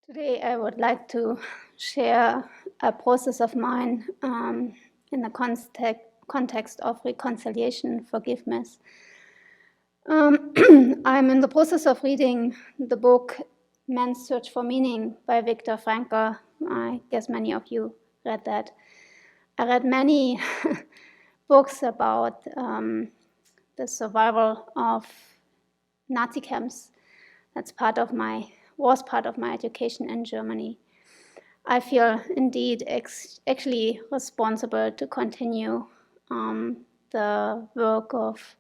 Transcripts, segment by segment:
Today I would like to share a process of mine in the context of reconciliation, forgiveness. I'm in the process of reading the book Man's Search for Meaning by Viktor Frankl. I guess many of you read that. I read many books about the survival of Nazi camps. That's was part of my education in Germany. I feel indeed actually responsible to continue the work of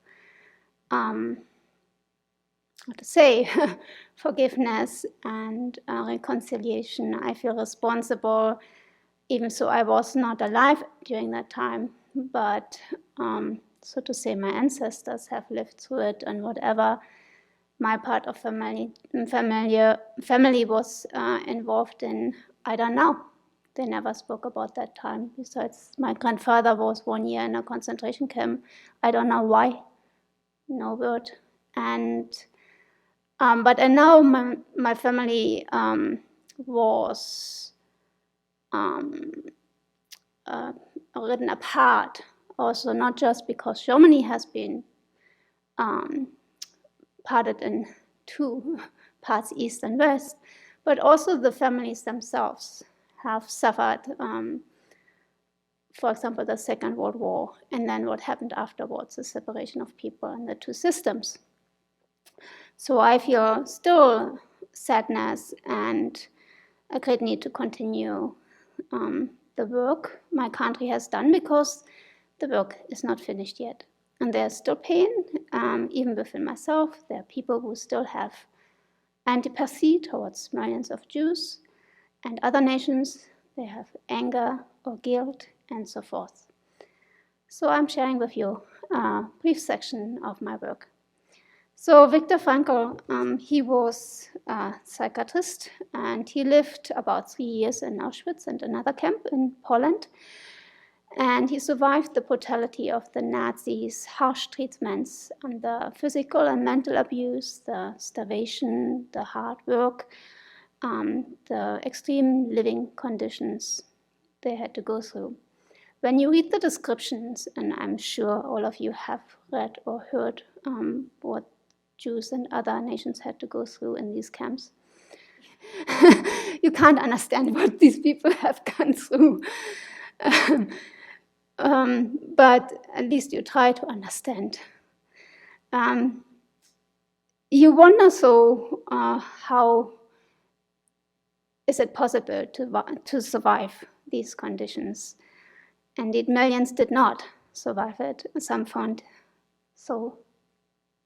forgiveness and reconciliation. I feel responsible, even so I was not alive during that time, but so to say, my ancestors have lived through it, and whatever my part of family was involved in, I don't know. They never spoke about that time. Besides, my grandfather was 1 year in a concentration camp. I don't know why. No word. And but I know my family was written apart. Also, not just because Germany has been parted in two parts, East and West, but also the families themselves have suffered, for example, the Second World War, and then what happened afterwards, the separation of people in the two systems. So I feel still sadness and a great need to continue the work my country has done, because the work is not finished yet. And there's still pain, even within myself. There are people who still have antipathy towards millions of Jews and other nations. They have anger or guilt and so forth. So I'm sharing with you a brief section of my work. So Viktor Frankl, he was a psychiatrist, and he lived about 3 years in Auschwitz and another camp in Poland. And he survived the brutality of the Nazis' harsh treatments and the physical and mental abuse, the starvation, the hard work, the extreme living conditions they had to go through. When you read the descriptions, and I'm sure all of you have read or heard what Jews and other nations had to go through in these camps, you can't understand what these people have gone through. But at least you try to understand. You wonder, so how is it possible to survive these conditions? Indeed, millions did not survive it. Some found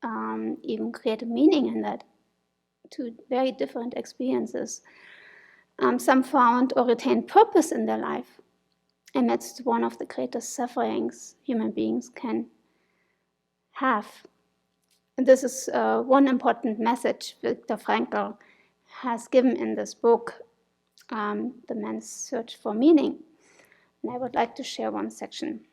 even creative meaning in that, two very different experiences. Some found or retained purpose in their life amidst one of the greatest sufferings human beings can have. And this is one important message Viktor Frankl has given in this book, The Man's Search for Meaning. And I would like to share one section.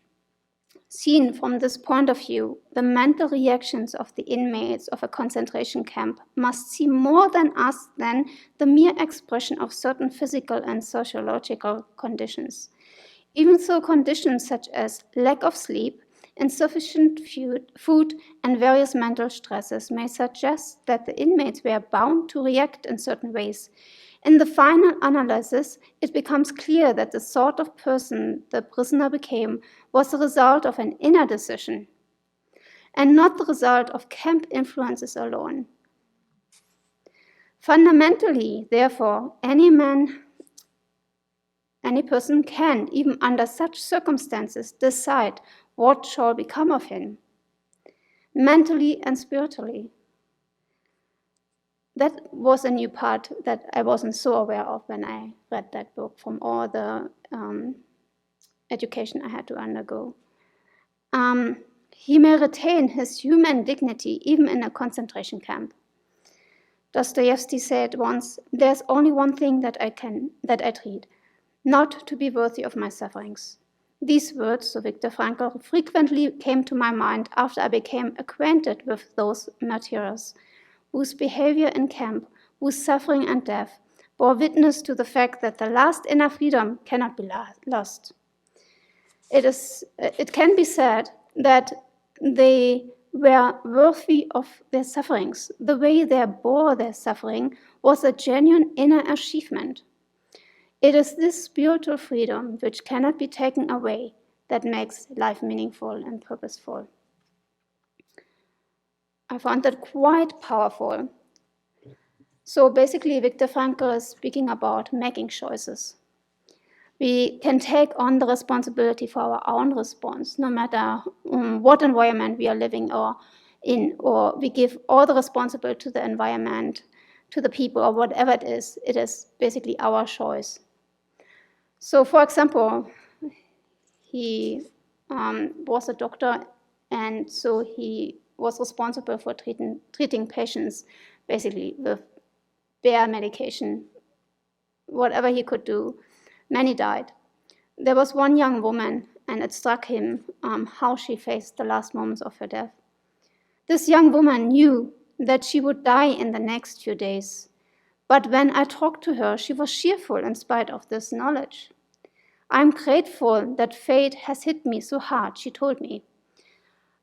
Seen from this point of view, the mental reactions of the inmates of a concentration camp must seem more than the mere expression of certain physical and sociological conditions. Even so, conditions such as lack of sleep, insufficient food, and various mental stresses may suggest that the inmates were bound to react in certain ways. In the final analysis, it becomes clear that the sort of person the prisoner became was the result of an inner decision, and not the result of camp influences alone. Fundamentally, therefore, any person can, even under such circumstances, decide what shall become of him, mentally and spiritually. That was a new part that I wasn't so aware of when I read that book, from all the education I had to undergo. He may retain his human dignity even in a concentration camp. Dostoevsky said once, "There's only one thing that I treat, not to be worthy of my sufferings." These words, so Viktor Frankl, frequently came to my mind after I became acquainted with those martyrs, whose behavior in camp, whose suffering and death, bore witness to the fact that the last inner freedom cannot be lost. It can be said that they were worthy of their sufferings. The way they bore their suffering was a genuine inner achievement. It is this spiritual freedom which cannot be taken away that makes life meaningful and purposeful. I found that quite powerful. So basically, Viktor Frankl is speaking about making choices. We can take on the responsibility for our own response, no matter what environment we are living in, or we give all the responsibility to the environment, to the people, or whatever it is basically our choice. So, for example, he was a doctor, and so he was responsible for treating patients basically with bare medication, whatever he could do. Many died. There was one young woman, and it struck him how she faced the last moments of her death. This young woman knew that she would die in the next few days, but when I talked to her, she was cheerful in spite of this knowledge. I'm grateful that fate has hit me so hard, she told me.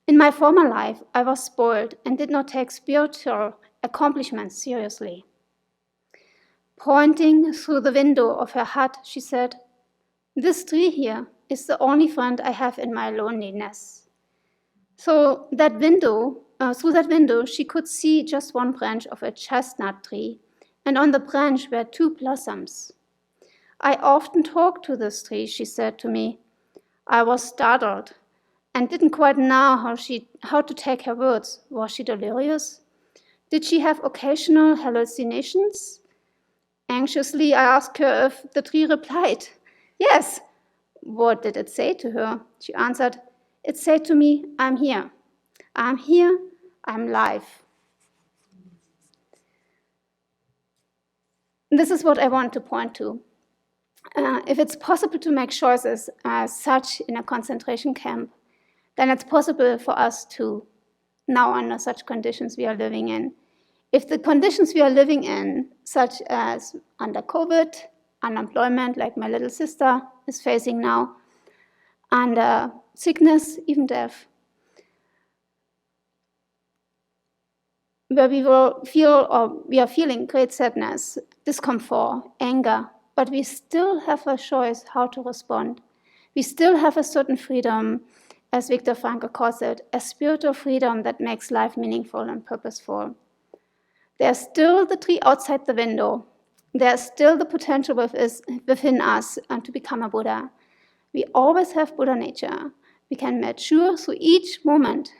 In my former life, I was spoiled and did not take spiritual accomplishments seriously. Pointing through the window of her hut, she said, "This tree here is the only friend I have in my loneliness." So through that window, she could see just one branch of a chestnut tree, and on the branch were 2 blossoms. "I often talk to this tree," she said to me. I was startled and didn't quite know how to take her words. Was she delirious? Did she have occasional hallucinations? Anxiously, I asked her if the tree replied, "Yes." What did it say to her? She answered, "It said to me, I'm here. I'm here, I'm live." This is what I want to point to. If it's possible to make choices as such in a concentration camp, then it's possible for us to, now under such conditions we are living in. If the conditions we are living in, such as under COVID, unemployment, like my little sister is facing now, under sickness, even death, where we are feeling great sadness, discomfort, anger, but we still have a choice how to respond. We still have a certain freedom, as Viktor Frankl calls it, a spiritual freedom that makes life meaningful and purposeful. There's still the tree outside the window. There's still the potential within us to become a Buddha. We always have Buddha nature. We can mature through each moment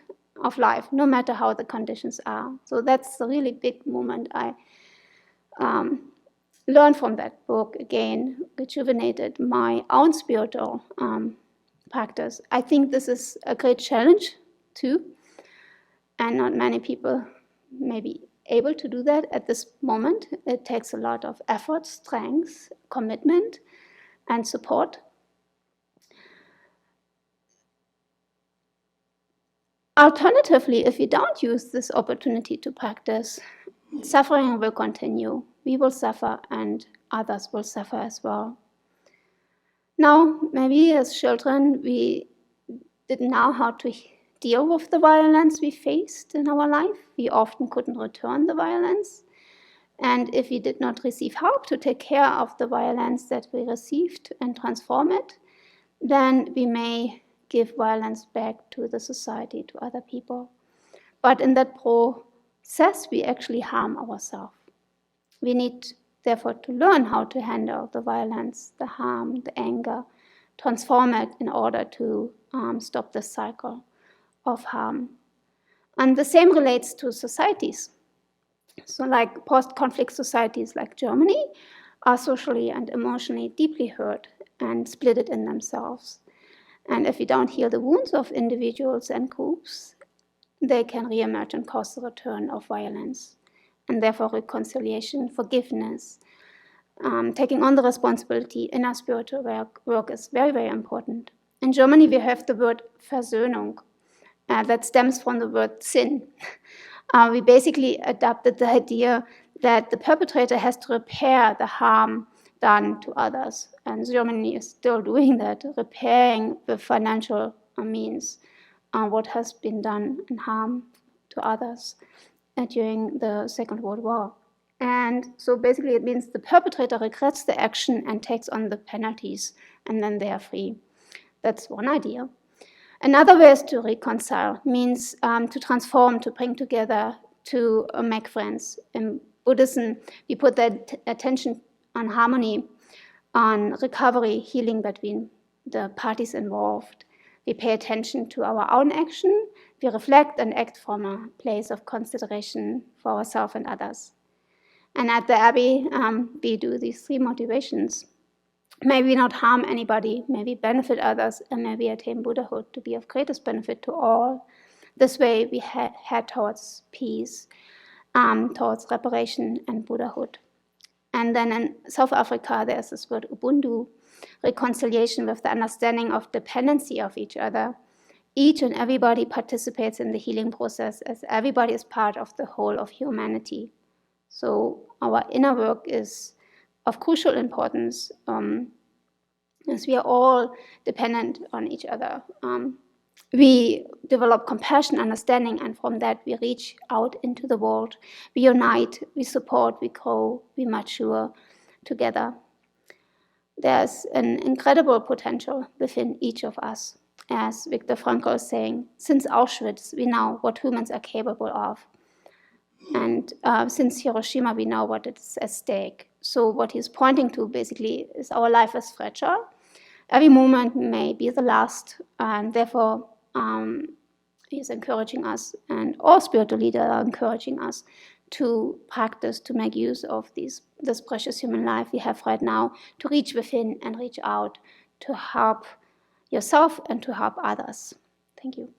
of life, no matter how the conditions are. So that's a really big moment I learned from that book, again, rejuvenated my own spiritual practice. I think this is a great challenge too, and not many people may be able to do that at this moment. It takes a lot of effort, strength, commitment, and support. Alternatively, if we don't use this opportunity to practice, suffering will continue. We will suffer, and others will suffer as well. Now, maybe as children, we didn't know how to deal with the violence we faced in our life. We often couldn't return the violence. And if we did not receive help to take care of the violence that we received and transform it, then we may give violence back to the society, to other people. But in that process, we actually harm ourselves. We need, therefore, to learn how to handle the violence, the harm, the anger, transform it in order to stop the cycle of harm. And the same relates to societies. So like post-conflict societies like Germany are socially and emotionally deeply hurt and split in themselves. And if we don't heal the wounds of individuals and groups, they can reemerge and cause the return of violence. And therefore reconciliation, forgiveness, taking on the responsibility in our spiritual work is very, very important. In Germany, we have the word Versöhnung that stems from the word sin. We basically adopted the idea that the perpetrator has to repair the harm done to others. And Germany is still doing that, repairing with financial means what has been done in harm to others during the Second World War. And so basically it means the perpetrator regrets the action and takes on the penalties, and then they are free. That's one idea. Another way is to reconcile, means to transform, to bring together, to make friends. In Buddhism, we put that attention on harmony, on recovery, healing between the parties involved. We pay attention to our own action. We reflect and act from a place of consideration for ourselves and others. And at the Abbey, we do these three motivations. Maybe not harm anybody, maybe benefit others, and maybe attain Buddhahood to be of greatest benefit to all. This way we head towards peace, towards reparation and Buddhahood. And then in South Africa, there's this word Ubuntu, reconciliation with the understanding of dependency of each other. Each and everybody participates in the healing process, as everybody is part of the whole of humanity. So our inner work is of crucial importance, as we are all dependent on each other. We develop compassion, understanding, and from that we reach out into the world. We unite, we support, we grow, we mature together. There's an incredible potential within each of us. As Viktor Frankl is saying, since Auschwitz, we know what humans are capable of. And since Hiroshima, we know what is at stake. So what he's pointing to basically is our life is fragile. Every moment may be the last, and therefore he's encouraging us, and all spiritual leaders are encouraging us to practice, to make use of this precious human life we have right now, to reach within and reach out, to help yourself and to help others. Thank you.